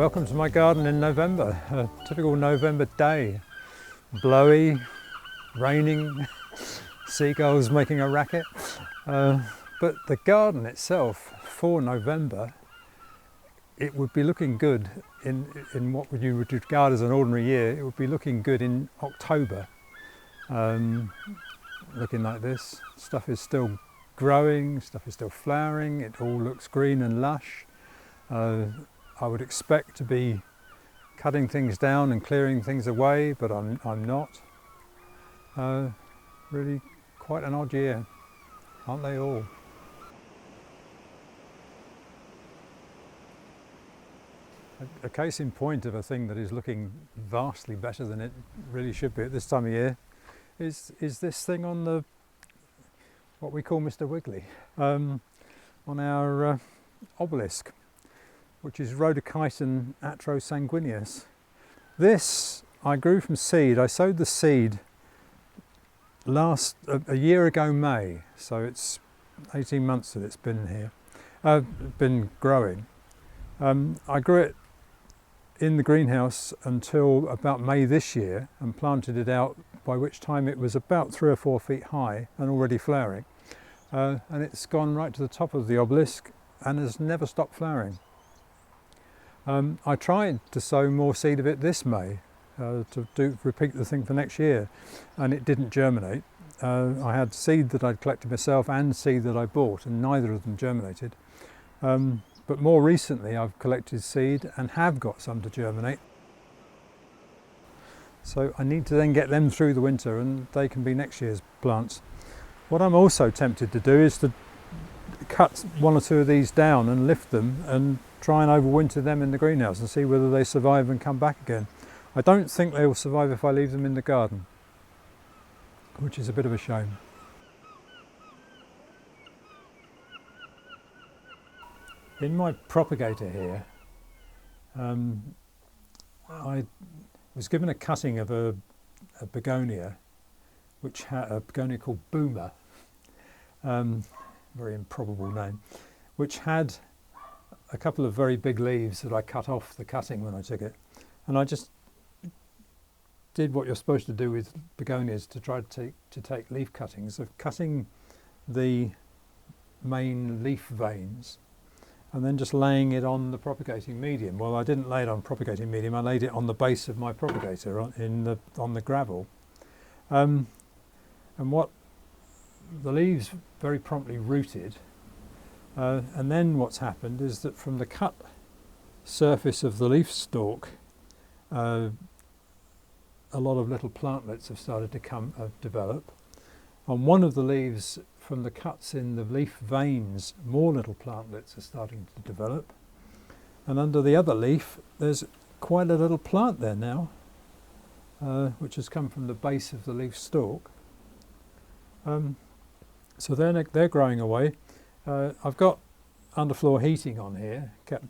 welcome to my garden in November. A typical November day. Blowy, raining, seagulls making a racket. But the garden itself for November, it would be looking good in what you would regard as an ordinary year. It would be looking good in October. Looking like this. Stuff is still growing, stuff is still flowering, it all looks green and lush. I would expect to be cutting things down and clearing things away, but I'm not. Really quite an odd year, aren't they all? A case in point of a thing that is looking vastly better than it really should be at this time of year is this thing on the what we call Mr. Wiggly, on our obelisk, which is Rhodocyton atrosanguineus. This I grew from seed. I sowed the seed a year ago May, so it's 18 months that it's been here, been growing. I grew it in the greenhouse until about May this year and planted it out, by which time it was about 3 or 4 feet high and already flowering. And it's gone right to the top of the obelisk and has never stopped flowering. I tried to sow more seed of it this May to repeat the thing for next year, and it didn't germinate. I had seed that I'd collected myself and seed that I bought, and neither of them germinated. But more recently I've collected seed and have got some to germinate. So I need to then get them through the winter and they can be next year's plants. What I'm also tempted to do is to cut 1 or 2 of these down and lift them and try and overwinter them in the greenhouse and see whether they survive and come back again. I don't think they will survive if I leave them in the garden, which is a bit of a shame. In my propagator here, I was given a cutting of a begonia, which had a begonia called Boomer, very improbable name, which had a couple of very big leaves that I cut off the cutting when I took it. And I just did what you're supposed to do with begonias to try to take leaf cuttings, of cutting the main leaf veins and then just laying it on the propagating medium. Well, I didn't lay it on propagating medium, I laid it on the base of my propagator on the gravel. And what the leaves very promptly rooted, and then what's happened is that from the cut surface of the leaf stalk, a lot of little plantlets have started to develop. On one of the leaves, from the cuts in the leaf veins, more little plantlets are starting to develop. And under the other leaf, there's quite a little plant there now, which has come from the base of the leaf stalk. So they're growing away. I've got underfloor heating on here, kept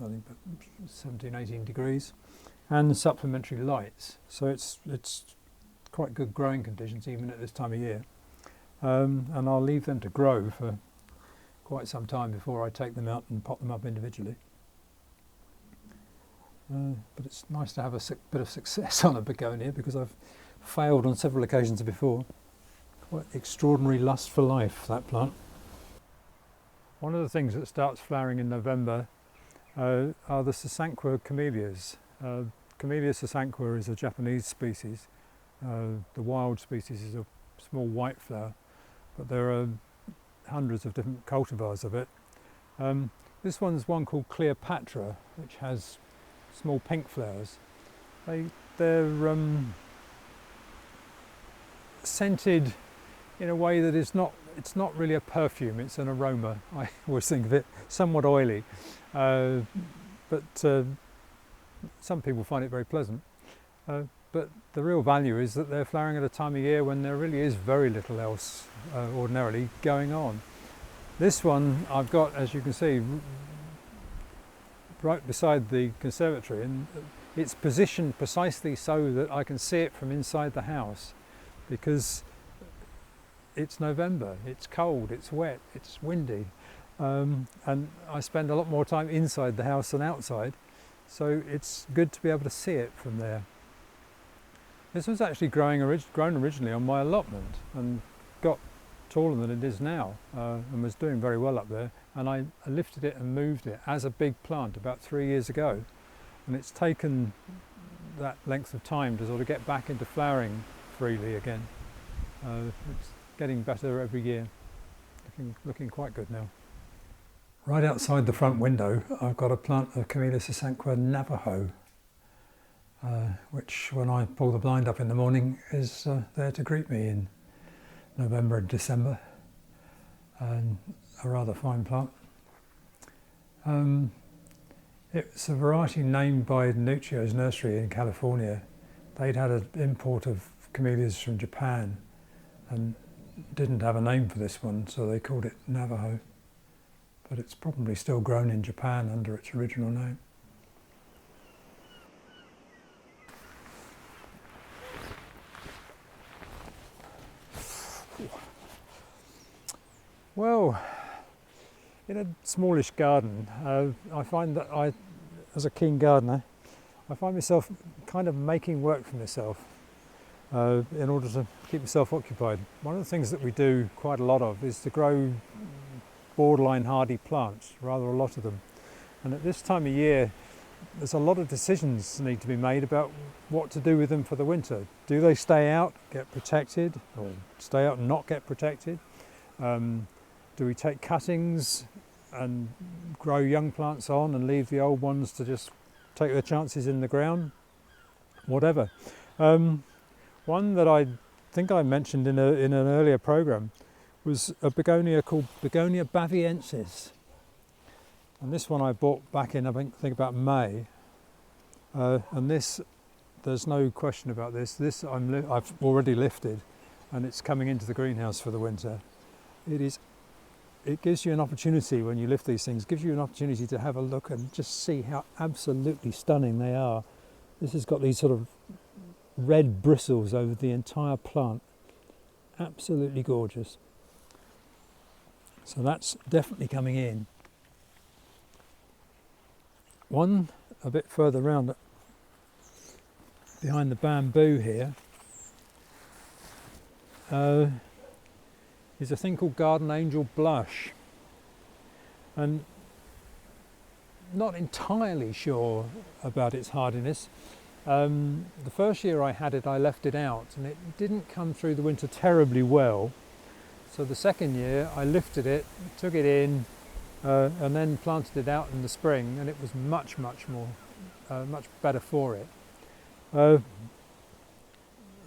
I think 17, 18 degrees, and supplementary lights. So it's quite good growing conditions even at this time of year. And I'll leave them to grow for quite some time before I take them out and pot them up individually. But it's nice to have a bit of success on a begonia, because I've failed on several occasions before. Quite extraordinary lust for life, that plant. One of the things that starts flowering in November are the Sasanqua camellias. Camellia sasanqua is a Japanese species. The wild species is a small white flower, but there are hundreds of different cultivars of it. This one's one called Cleopatra, which has small pink flowers. They're scented in a way that it's not really a perfume, it's an aroma. I always think of it somewhat oily, but some people find it very pleasant. But the real value is that they're flowering at a time of year when there really is very little else ordinarily going on. This one I've got, as you can see, right beside the conservatory, and it's positioned precisely so that I can see it from inside the house, because it's November, it's cold, it's wet, it's windy, and I spend a lot more time inside the house than outside, So it's good to be able to see it from there. This was actually grown originally on my allotment and got taller than it is now, and was doing very well up there. And I lifted it and moved it as a big plant about 3 years ago, and it's taken that length of time to sort of get back into flowering freely again. It's getting better every year, looking quite good now. Right outside the front window I've got a plant of Camellia sasanqua Navajo, which when I pull the blind up in the morning is there to greet me in November and December, and a rather fine plant. It's a variety named by Nuccio's nursery in California. They'd had an import of camellias from Japan and didn't have a name for this one, so they called it Navajo. But it's probably still grown in Japan under its original name. Well, in a smallish garden, I find that as a keen gardener, I find myself kind of making work for myself in order to keep myself occupied. One of the things that we do quite a lot of is to grow borderline hardy plants, rather a lot of them. And at this time of year, there's a lot of decisions need to be made about what to do with them for the winter. Do they stay out, get protected, or stay out and not get protected? Do we take cuttings and grow young plants on and leave the old ones to just take their chances in the ground? Whatever. One that I think I mentioned in an earlier program was a begonia called Begonia baviensis. And this one I bought back in, I think about May. And this, there's no question about this. This I've already lifted, and it's coming into the greenhouse for the winter. It gives you an opportunity when you lift these things, gives you an opportunity to have a look and just see how absolutely stunning they are. This has got these sort of red bristles over the entire plant. Absolutely gorgeous. So that's definitely coming in. One a bit further round behind the bamboo here is a thing called Garden Angel Blush, and not entirely sure about its hardiness. The first year I had it, I left it out and it didn't come through the winter terribly well. So the second year I lifted it, took it in, and then planted it out in the spring, and it was much better for it. And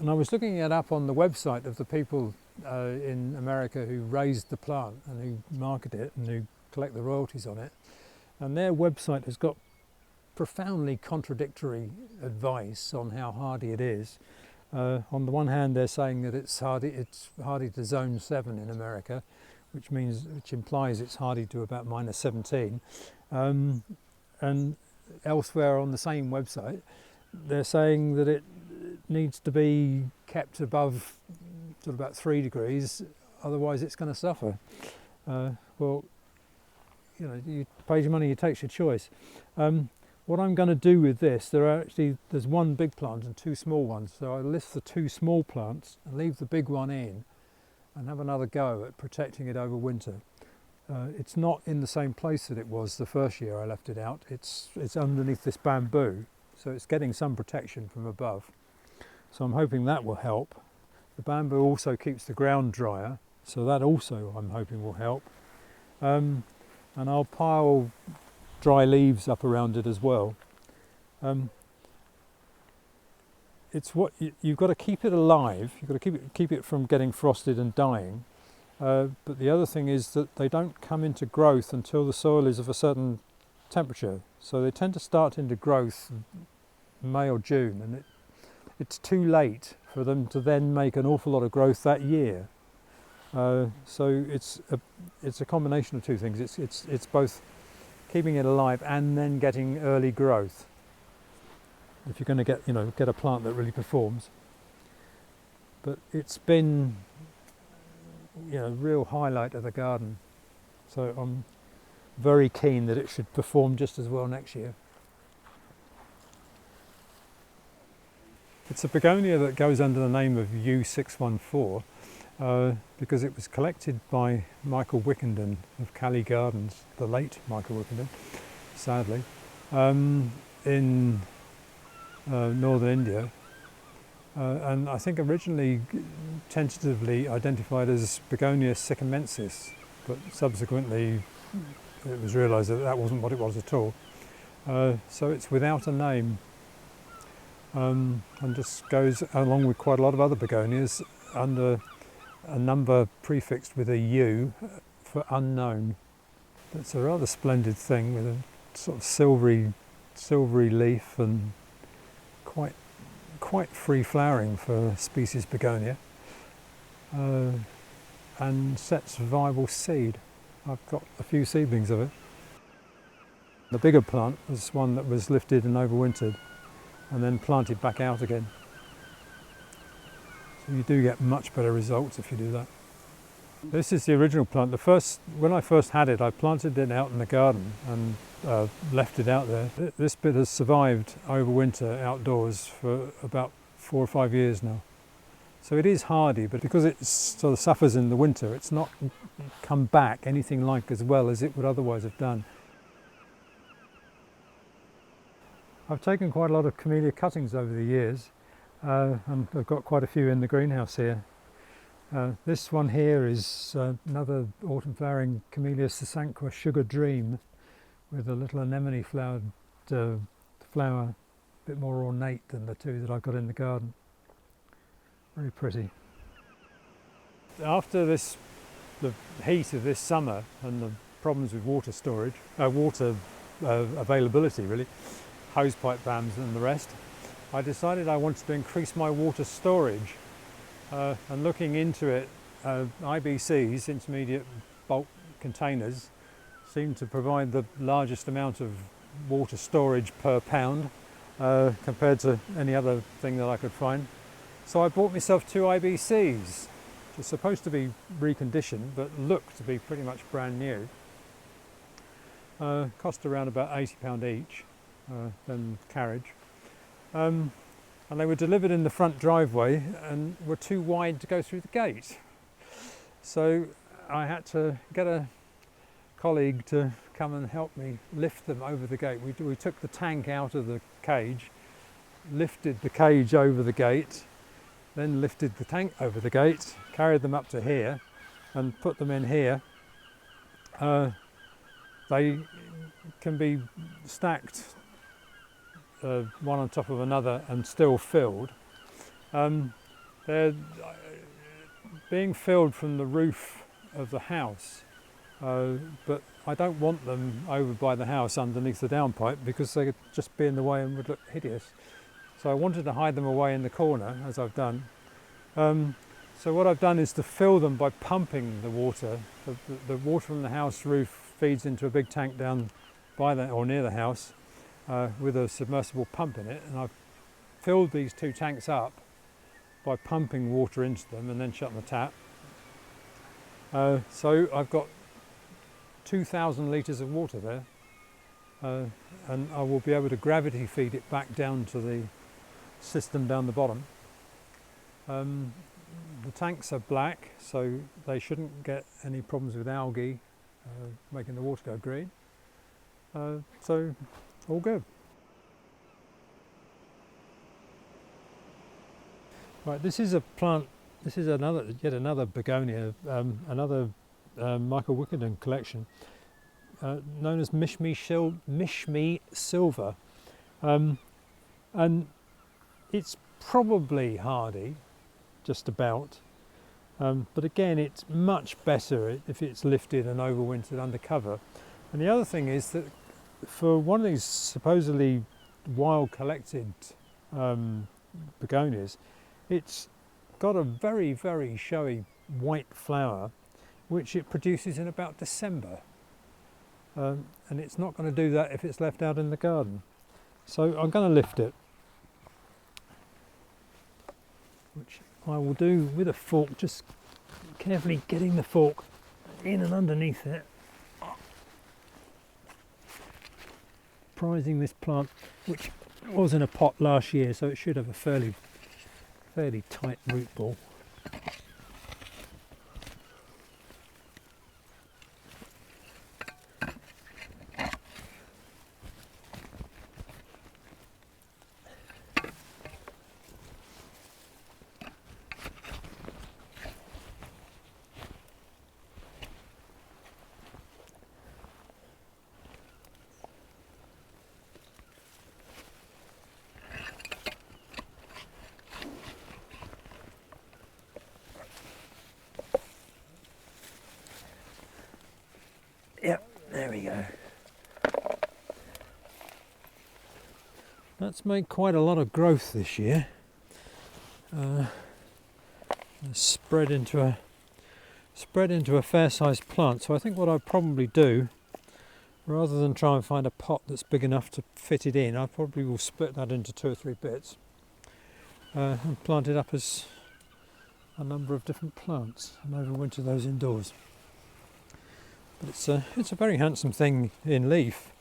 I was looking it up on the website of the people in America who raised the plant and who market it and who collect the royalties on it, and their website has got profoundly contradictory advice on how hardy it is. On the one hand, they're saying that it's hardy to zone 7 in America, which implies it's hardy to about -17. And elsewhere on the same website, they're saying that it needs to be kept above sort of about 3 degrees, otherwise it's going to suffer. Well, you know, you pay your money, you take your choice. What I'm going to do with this, there's one big plant and 2 small ones, so I lift the 2 small plants and leave the big one in and have another go at protecting it over winter. It's not in the same place that it was the first year I left it out. It's underneath this bamboo, so it's getting some protection from above. So I'm hoping that will help. The bamboo also keeps the ground drier, so that also I'm hoping will help. And I'll pile dry leaves up around it as well. It's what you've got to keep it alive. You've got to keep it from getting frosted and dying. But the other thing is that they don't come into growth until the soil is of a certain temperature. So they tend to start into growth May or June, and it's too late for them to then make an awful lot of growth that year. So it's a combination of 2 things. It's both keeping it alive and then getting early growth, if you're going to get a plant that really performs. But it's been a real highlight of the garden, so I'm very keen that it should perform just as well next year. It's a begonia that goes under the name of U614 because it was collected by Michael Wickenden of Cali Gardens, the late Michael Wickenden, sadly, in northern India, and I think originally tentatively identified as Begonia sycamensis, but subsequently it was realised that that wasn't what it was at all. So it's without a name, and just goes along with quite a lot of other begonias under a number prefixed with a U for unknown. It's a rather splendid thing with a sort of silvery leaf and quite free flowering for species begonia, and sets viable seed. I've got a few seedlings of it. The bigger plant was one that was lifted and overwintered and then planted back out again. So you do get much better results if you do that. This is the original plant. When I first had it, I planted it out in the garden and left it out there. This bit has survived over winter outdoors for about 4 or 5 years now. So it is hardy, but because it sort of suffers in the winter, it's not come back anything like as well as it would otherwise have done. I've taken quite a lot of camellia cuttings over the years, and I've got quite a few in the greenhouse here. This one here is another autumn flowering Camellia sasanqua Sugar Dream with a little anemone flowered flower, a bit more ornate than the two that I've got in the garden. Very pretty. After the heat of this summer and the problems with water storage, water availability really, hosepipe dams and the rest, I decided I wanted to increase my water storage. And looking into it, IBCs, intermediate bulk containers, seem to provide the largest amount of water storage per pound compared to any other thing that I could find. So I bought myself 2 IBCs, which are supposed to be reconditioned but look to be pretty much brand new. Cost around about £80 each, then carriage. And they were delivered in the front driveway and were too wide to go through the gate. So I had to get a colleague to come and help me lift them over the gate. We took the tank out of the cage, lifted the cage over the gate, then lifted the tank over the gate, carried them up to here and put them in here. They can be stacked one on top of another and still filled. They're being filled from the roof of the house, but I don't want them over by the house underneath the downpipe because they could just be in the way and would look hideous. So I wanted to hide them away in the corner, as I've done. So what I've done is to fill them by pumping the water. The water from the house roof feeds into a big tank down by or near the house, with a submersible pump in it, and I've filled these 2 tanks up by pumping water into them and then shutting the tap. So I've got 2,000 litres of water there, and I will be able to gravity feed it back down to the system down the bottom. The tanks are black, so they shouldn't get any problems with algae making the water go green. So all good. Right, this is a plant. This is yet another begonia, another Michael Wickenden collection, known as Mishmi Silver, and it's probably hardy, just about. But again, it's much better if it's lifted and overwintered under cover. And the other thing is that for one of these supposedly wild collected begonias, it's got a very, very showy white flower which it produces in about December, and it's not going to do that if it's left out in the garden. So I'm going to lift it, which I will do with a fork, just carefully getting the fork in and underneath it, prizing this plant, which was in a pot last year, so it should have a fairly fairly tight root ball. Yep, there we go. That's made quite a lot of growth this year. Spread into a fair-sized plant. So I think what I'd probably do, rather than try and find a pot that's big enough to fit it in, I probably will split that into 2 or 3 bits and plant it up as a number of different plants and overwinter those indoors. But it's a very handsome thing in leaf.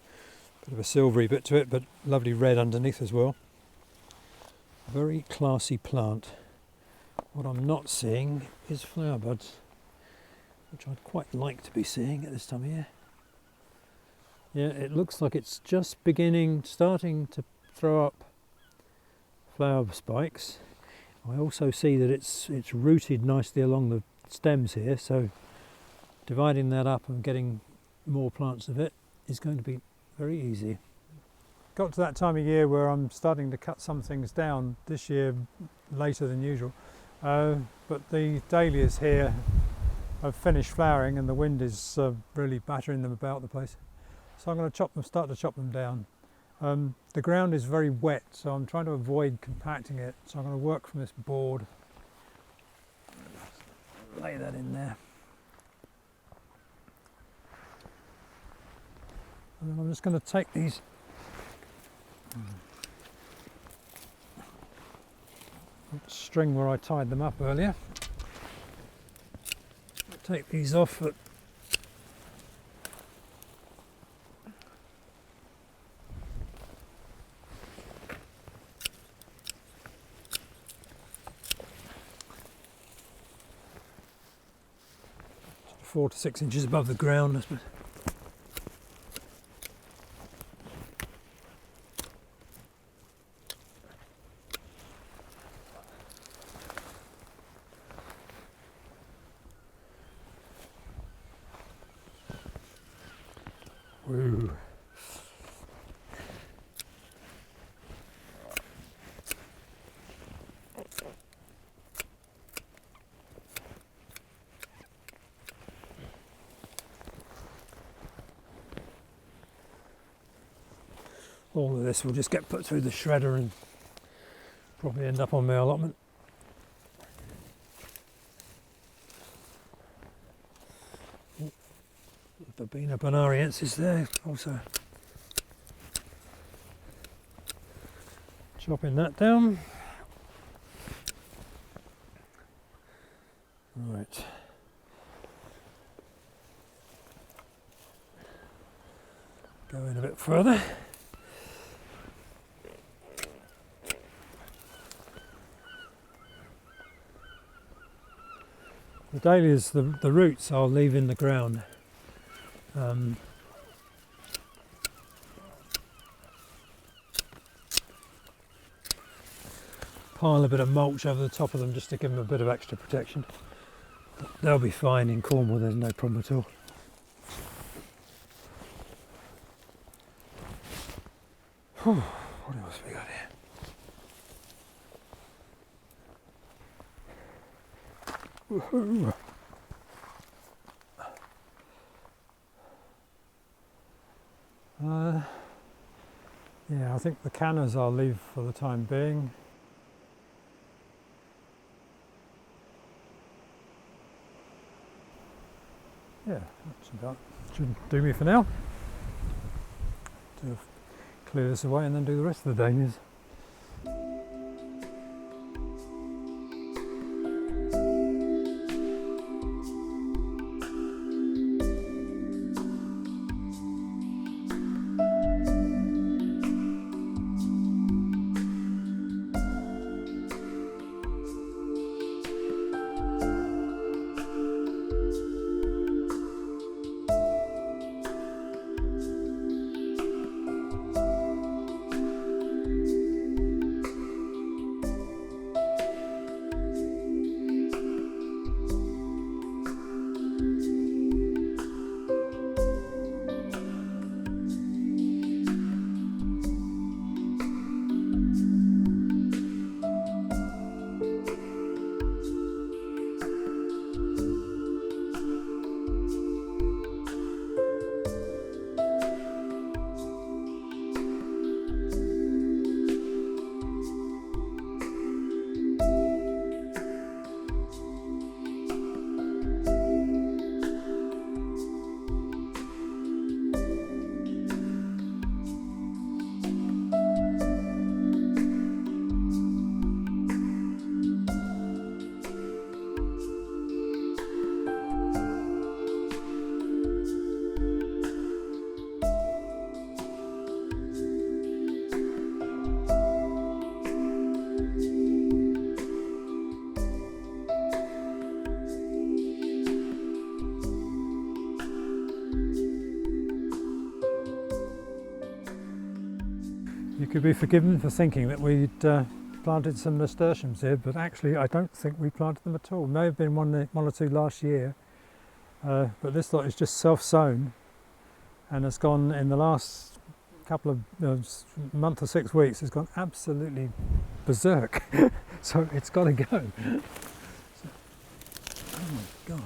Bit of a silvery bit to it, but lovely red underneath as well. Very classy plant. What I'm not seeing is flower buds, which I'd quite like to be seeing at this time of year. Yeah, it looks like it's just starting to throw up flower spikes. I also see that it's rooted nicely along the stems here, so dividing that up and getting more plants of it is going to be very easy. Got to that time of year where I'm starting to cut some things down this year later than usual, but the dahlias here have finished flowering and the wind is really battering them about the place, so I'm going to start to chop them down. The ground is very wet, so I'm trying to avoid compacting it, so I'm going to work from this board, lay that in there. And then I'm just going to take these string where I tied them up earlier. Take these off at sort of 4 to 6 inches above the ground, I suppose. Woo. All of this will just get put through the shredder and probably end up on my allotment. Verbena bonariensis there, also chopping that down. Right. Go in a bit further. The dahlias, the roots I'll leave in the ground. Pile a bit of mulch over the top of them just to give them a bit of extra protection. They'll be fine in Cornwall, there's no problem at all. Whew, what else have we got here? Woohoo! Yeah, I think the cannas I'll leave for the time being. Yeah, should do me for now. To clear this away and then do the rest of the dahlias. could be forgiven for thinking that we'd planted some nasturtiums here, but actually I don't think we planted them at all. May have been one or two last year, but this lot is just self-sown and has gone in the last couple of month or 6 weeks. It's gone absolutely berserk, so it's got to go. Oh my god.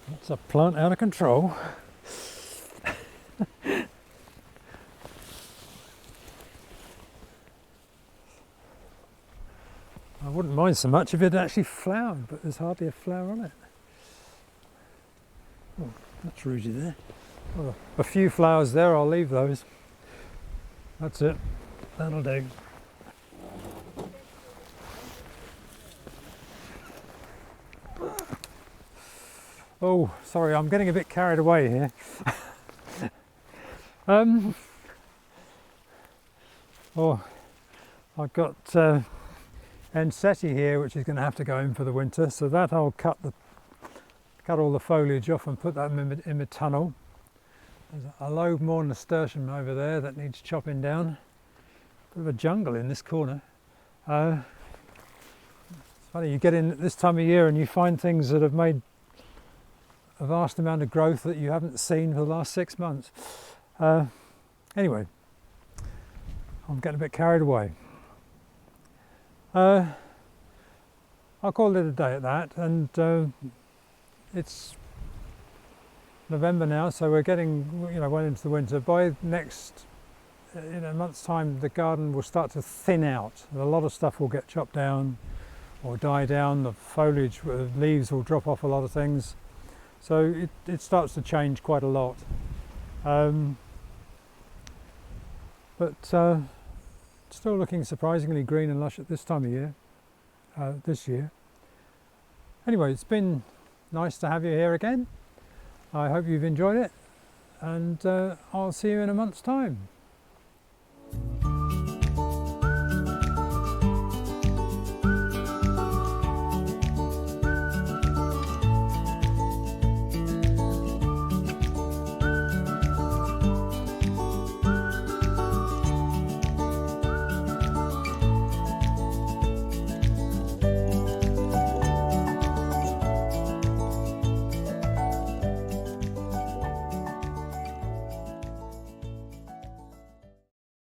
That's a plant out of control. I wouldn't mind so much if it actually flowered, but there's hardly a flower on it. Oh, that's rooty there. Oh, a few flowers there, I'll leave those. That's it, that'll do. Oh, sorry, I'm getting a bit carried away here. Oh, I've got Ensete here, which is going to have to go in for the winter, so that I'll cut all the foliage off and put that in my tunnel. There's a load more nasturtium over there that needs chopping down. Bit of a jungle in this corner. It's funny, you get in at this time of year and you find things that have made a vast amount of growth that you haven't seen for the last 6 months. Anyway, I'm getting a bit carried away. I'll call it a day at that, and it's November now, so we're getting well into the winter. By next in a month's time the garden will start to thin out. A lot of stuff will get chopped down or die down, the foliage, the leaves will drop off a lot of things, so it starts to change quite a lot. But still looking surprisingly green and lush at this time of year, this year. Anyway, it's been nice to have you here again. I hope you've enjoyed it, and I'll see you in a month's time.